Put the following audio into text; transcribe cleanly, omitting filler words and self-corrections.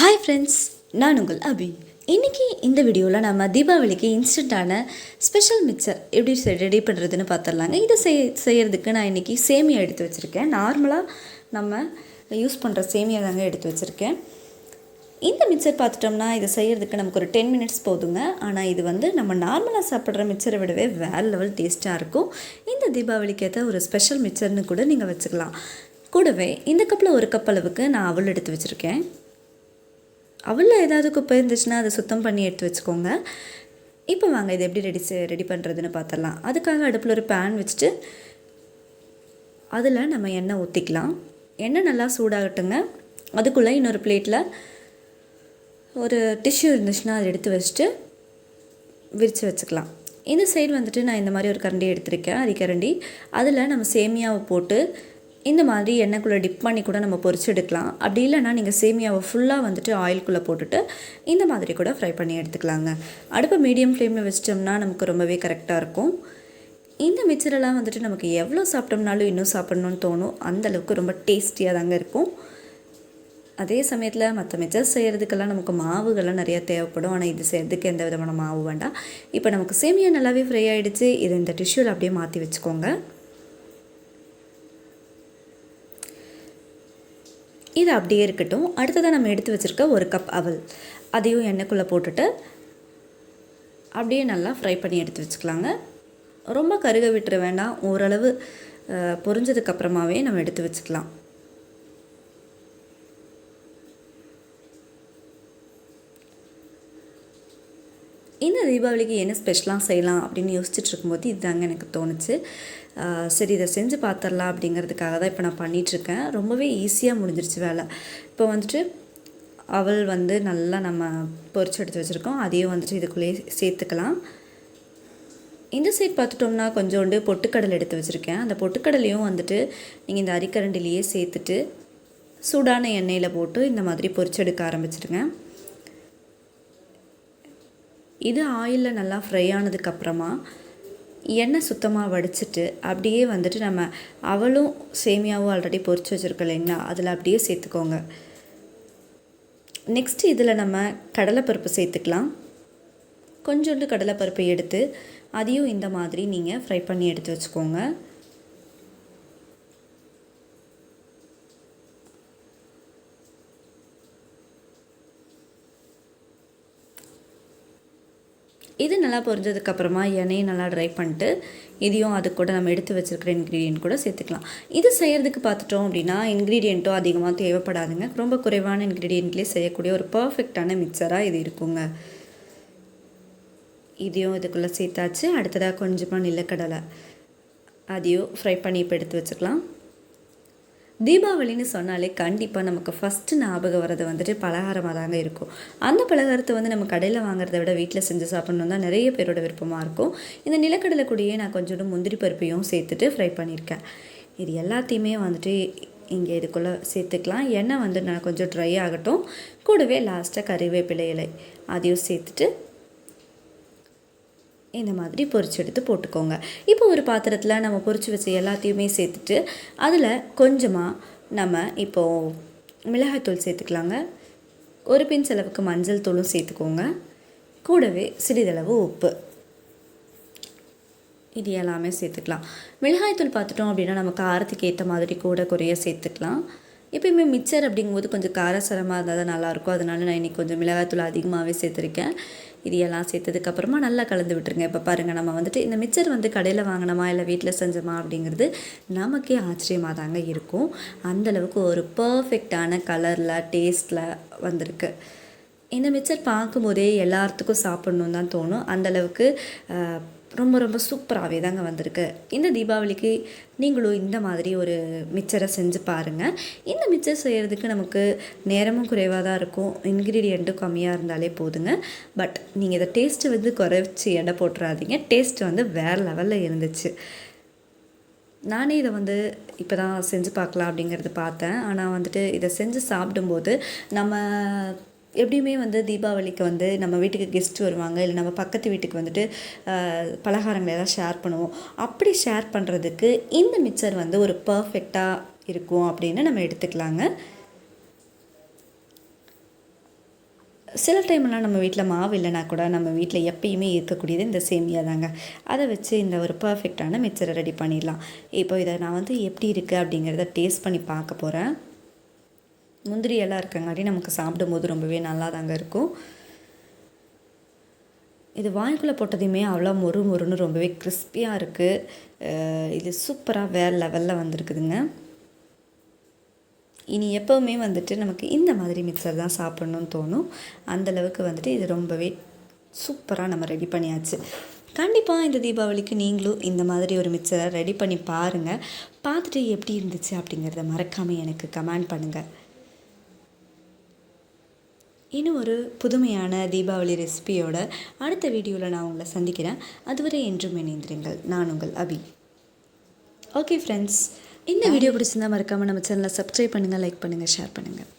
Hi friends, நான் உங்கள் அபி. இன்றைக்கி இந்த வீடியோவில் நம்ம தீபாவளிக்கு இன்ஸ்டண்ட்டான ஸ்பெஷல் மிக்சர் எப்படி ரெடி பண்ணுறதுன்னு பார்த்துடலாங்க. இதை செய்கிறதுக்கு நான் இன்றைக்கி சேமியா எடுத்து வச்சுருக்கேன். நார்மலாக நம்ம யூஸ் பண்ணுற சேமியா தாங்க எடுத்து வச்சுருக்கேன். இந்த மிக்சர் பார்த்துட்டோம்னா இதை செய்கிறதுக்கு நமக்கு ஒரு 10 மினிட்ஸ் போதுங்க. ஆனால் இது நம்ம நார்மலாக சாப்பிட்ற மிக்சரை விடவே வேறு லெவல் டேஸ்ட்டாக இருக்கும். இந்த தீபாவளிக்கு ஏற்ற ஒரு ஸ்பெஷல் மிக்சர்னு கூட நீங்கள் வச்சுக்கலாம். கூடவே இந்த கப்பில் ஒரு கப் அளவுக்கு நான் அவல் எடுத்து வச்சுருக்கேன். அவளில் ஏதாவது குப்பை இருந்துச்சுன்னா அதை சுத்தம் பண்ணி எடுத்து வச்சுக்கோங்க. இப்போ வாங்க இதை எப்படி ரெடி பண்ணுறதுன்னு பார்த்துடலாம். அதுக்காக அடுப்பில் ஒரு பேன் வச்சுட்டு அதில் நம்ம எண்ணெய் ஊற்றிக்கலாம். எண்ணெய் நல்லா சூடாகட்டுங்க. அதுக்குள்ளே இன்னொரு பிளேட்டில் ஒரு டிஷ்யூ இருந்துச்சுன்னா அதை எடுத்து வச்சுட்டு விரித்து வச்சுக்கலாம். இந்த சைடு நான் இந்த மாதிரி ஒரு கரண்டி எடுத்திருக்கேன், அரிக்கரண்டி. அதில் நம்ம சேமியாவை போட்டு இந்த மாதிரி எண்ணெய்க்குள்ளே டிப் பண்ணி கூட நம்ம பொரிச்சு எடுக்கலாம். அப்படி இல்லைனா நீங்கள் சேமியாவை ஃபுல்லாக ஆயிலுக்குள்ளே போட்டுட்டு இந்த மாதிரி கூட ஃப்ரை பண்ணி எடுத்துக்கலாங்க. அடுப்பை மீடியம் ஃப்ளேமில் வச்சிட்டோம்னா நமக்கு ரொம்பவே கரெக்டாக இருக்கும். இந்த மிக்சரெல்லாம் நமக்கு எவ்வளோ சாப்பிட்டோம்னாலும் இன்னும் சாப்பிட்ணுன்னு தோணும். அந்தளவுக்கு ரொம்ப டேஸ்டியாக தாங்க இருக்கும். அதே சமயத்தில் மற்ற மிக்சர் செய்கிறதுக்கெல்லாம் நமக்கு மாவுகள்லாம் நிறையா தேவைப்படும். ஆனால் இது செய்கிறதுக்கு எந்த விதமான மாவு வேண்டாம். இப்போ நமக்கு சேமியா நல்லாவே ஃப்ரை ஆகிடுச்சு. இதை இந்த டிஷ்யூவில் அப்படியே மாற்றி வச்சுக்கோங்க. இது அப்படியே இருக்கட்டும். அடுத்ததாக நம்ம எடுத்து வச்சுருக்க ஒரு கப் அவல் அதையும் எண்ணெய்க்குள்ளே போட்டுட்டு அப்படியே நல்லா ஃப்ரை பண்ணி எடுத்து வச்சுக்கலாங்க. ரொம்ப கருக விட்டுற வேண்டாம். ஓரளவு பொரிஞ்சதுக்கப்புறமாவே நம்ம எடுத்து வச்சுக்கலாம். இந்த தீபாவளிக்கு என்ன ஸ்பெஷலாக செய்யலாம் அப்படின்னு யோசிச்சுட்டு இருக்கும்போது இதுதாங்க எனக்கு தோணுச்சு. சரி, இதை செஞ்சு பார்த்துடலாம் அப்படிங்கிறதுக்காக தான் இப்போ நான் பண்ணிகிட்ருக்கேன். ரொம்பவே ஈஸியாக முடிஞ்சிருச்சு வேலை. இப்போ அவல் நல்லா நம்ம பொரிச்சு எடுத்து வச்சுருக்கோம். அதையும் இதுக்குள்ளேயே சேர்த்துக்கலாம். இந்த சைட் பார்த்துட்டோம்னா கொஞ்சோண்டு பொட்டுக்கடலை எடுத்து வச்சுருக்கேன். அந்த பொட்டுக்கடலையும் நீங்கள் இந்த அரிக்கரண்டிலேயே சேர்த்துட்டு சூடான எண்ணெயில் போட்டு இந்த மாதிரி பொரிச்சு எடுக்க ஆரம்பிச்சிடுங்க. இது ஆயிலில் நல்லா ஃப்ரை ஆனதுக்கப்புறமா எண்ணெய் சுத்தமாக வடிச்சிட்டு அப்படியே நம்ம அவளும் சேமியாவும் ஆல்ரெடி பொரிச்சு வச்சுருக்கோம் இல்லைங்களா, அதில் அப்படியே சேர்த்துக்கோங்க. நெக்ஸ்ட்டு இதில் நம்ம கடலைப்பருப்பு சேர்த்துக்கலாம். கொஞ்சோண்டு கடலைப்பருப்பை எடுத்து அதையும் இந்த மாதிரி நீங்கள் ஃப்ரை பண்ணி எடுத்து வச்சுக்கோங்க. இது நல்லா பொரிஞ்சதுக்கப்புறமா எண்ணெயை நல்லா ட்ரை பண்ணிட்டு இதையும் அது கூட நம்ம எடுத்து வச்சுருக்கிற இன்க்ரீடியன்ட் கூட சேர்த்துக்கலாம். இது செய்கிறதுக்கு பார்த்துட்டோம் அப்படின்னா இன்க்ரீடியண்ட்டும் அதிகமாக தேவைப்படாதுங்க. ரொம்ப குறைவான இன்க்ரீடியண்ட்லேயே செய்யக்கூடிய ஒரு பர்ஃபெக்டான மிக்சராக இது இருக்குங்க. இதையும் இதுக்குள்ளே சேர்த்தாச்சு. அடுத்ததாக கொஞ்சமாக நிலக்கடலை அதையும் ஃப்ரை பண்ணி இப்போ எடுத்து வச்சுக்கலாம். தீபாவளின்னு சொன்னாலே கண்டிப்பாக நமக்கு ஃபஸ்ட்டு ஞாபகம் வரது பலகாரமாக தாங்க இருக்கும். அந்த பலகாரத்தை நம்ம கடையில் வாங்குறத விட வீட்டில் செஞ்சு சாப்பிட்ணும் தான் நிறைய பேரோட விருப்பமாக இருக்கும். இந்த நிலக்கடலை கூடயே நான் கொஞ்சோண்டு முந்திரி பருப்பையும் சேர்த்துட்டு ஃப்ரை பண்ணியிருக்கேன். இது எல்லாத்தையுமே இங்கே இதுக்குள்ளே சேர்த்துக்கலாம். எண்ணெய் நான் கொஞ்சம் ட்ரை ஆகட்டும். கூடவே லாஸ்ட்டாக கறிவேப்பிலை இலை அதையும் சேர்த்துட்டு இந்த மாதிரி பொரிச்சு எடுத்து போட்டுக்கோங்க. இப்போ ஒரு பாத்திரத்தில் நம்ம பொரிச்சு வச்ச எல்லாத்தையுமே சேர்த்துட்டு அதில் கொஞ்சமாக நம்ம இப்போது மிளகாய்த்தூள் சேர்த்துக்கலாங்க. ஒரு பிஞ்ச் அளவுக்கு மஞ்சள் தூளும் சேர்த்துக்கோங்க. கூடவே சிறிதளவு உப்பு இது எல்லாமே சேர்த்துக்கலாம். மிளகாய்த்தூள் பார்த்துட்டோம் அப்படின்னா நம்ம காரத்துக்கு ஏற்ற மாதிரி கூட குறைய சேர்த்துக்கலாம். எப்பயுமே மிக்சர் அப்படிங்கும்போது கொஞ்சம் காரசாரமாக இருந்தால் தான் நல்லாயிருக்கும். அதனால நான் இன்றைக்கி கொஞ்சம் மிளகாய்த்தூள் அதிகமாகவே சேர்த்துருக்கேன். இது எல்லாம் சேர்த்ததுக்கப்புறமா நல்லா கலந்து விட்டுருங்க. இப்போ பாருங்கள், நம்ம இந்த மிக்சர் கடையில் வாங்கினோமா இல்லை வீட்டில் செஞ்சோமா அப்படிங்கிறது நமக்கே ஆச்சரியமாக தாங்க இருக்கும். அந்தளவுக்கு ஒரு பர்ஃபெக்டான கலரில் டேஸ்ட்டில் வந்திருக்கு. இந்த மிக்சர் பார்க்கும்போதே எல்லாத்துக்கும் சாப்பிட்ணுன்னு தான் தோணும். அந்தளவுக்கு ரொம்ப ரொம்ப சூப்பராகவே தாங்க வந்திருக்கு. இந்த தீபாவளிக்கு நீங்களும் இந்த மாதிரி ஒரு மிக்சரை செஞ்சு பாருங்கள். இந்த மிக்சர் செய்கிறதுக்கு நமக்கு நேரமும் குறைவாக தான் இருக்கும். இன்க்ரீடியண்ட்டும் கம்மியாக இருந்தாலே போதுங்க. பட் நீங்கள் இதை டேஸ்ட்டு குறைச்சி எடை போட்டுறாதீங்க. டேஸ்ட்டு வேறு லெவலில் இருந்துச்சு. நானே இதை இப்போ தான் செஞ்சு பார்க்கலாம் அப்படிங்கிறது பார்த்தேன். ஆனால் இதை செஞ்சு சாப்பிடும்போது நம்ம எப்படியுமே தீபாவளிக்கு நம்ம வீட்டுக்கு கெஸ்ட் வருவாங்க, இல்லை நம்ம பக்கத்து வீட்டுக்கு பலகாரங்களை எல்லாம் ஷேர் பண்ணுவோம். அப்படி ஷேர் பண்ணுறதுக்கு இந்த மிக்சர் ஒரு பர்ஃபெக்டாக இருக்கும் அப்படின்னு நம்ம எடுத்துக்கலாங்க. சில டைம்லாம் நம்ம வீட்டில் மாவு இல்லைனா கூட நம்ம வீட்டில் எப்பயுமே இருக்கக்கூடியது இந்த சேமியா தாங்க. அதை வச்சு இந்த ஒரு பர்ஃபெக்டான மிக்சரை ரெடி பண்ணிடலாம். இப்போ இதை நான் வந்து எப்படி இருக்குது அப்படிங்கிறத டேஸ்ட் பண்ணி பார்க்க போகிறேன். முந்திரி எல்லாம் இருக்கங்காட்டி நமக்கு சாப்பிடும்போது ரொம்பவே நல்லா தாங்க இருக்கும். இது வாய்க்குள்ளே போட்டதையுமே அவ்வளோ மொறு மொறுன்னு ரொம்பவே கிறிஸ்பியாக இருக்குது. இது சூப்பராக வேறு லெவலில் வந்திருக்குதுங்க. இனி எப்போவுமே வந்துட்டு நமக்கு இந்த மாதிரி மிக்சர் தான் சாப்பிட்ணுன்னு தோணும். அந்தளவுக்கு வந்துட்டு இது ரொம்பவே சூப்பராக நம்ம ரெடி பண்ணியாச்சு. கண்டிப்பாக இந்த தீபாவளிக்கு நீங்களும் இந்த மாதிரி ஒரு மிக்சரை ரெடி பண்ணி பாருங்கள். பார்த்துட்டு எப்படி இருந்துச்சு அப்படிங்கிறத மறக்காமல் எனக்கு கமெண்ட் பண்ணுங்கள். இன்னும் ஒரு புதுமையான தீபாவளி ரெசிபியோட அடுத்த வீடியோவில் நான் உங்களை சந்திக்கிறேன். அதுவரை என்றும் இணைந்திருங்கள். நான் உங்கள் அபி. ஓகே ஃப்ரெண்ட்ஸ், இந்த வீடியோ பிடிச்சிருந்தால் மறக்காமல் நம்ம சேனலை சப்ஸ்கிரைப் பண்ணுங்கள், லைக் பண்ணுங்கள், ஷேர் பண்ணுங்கள்.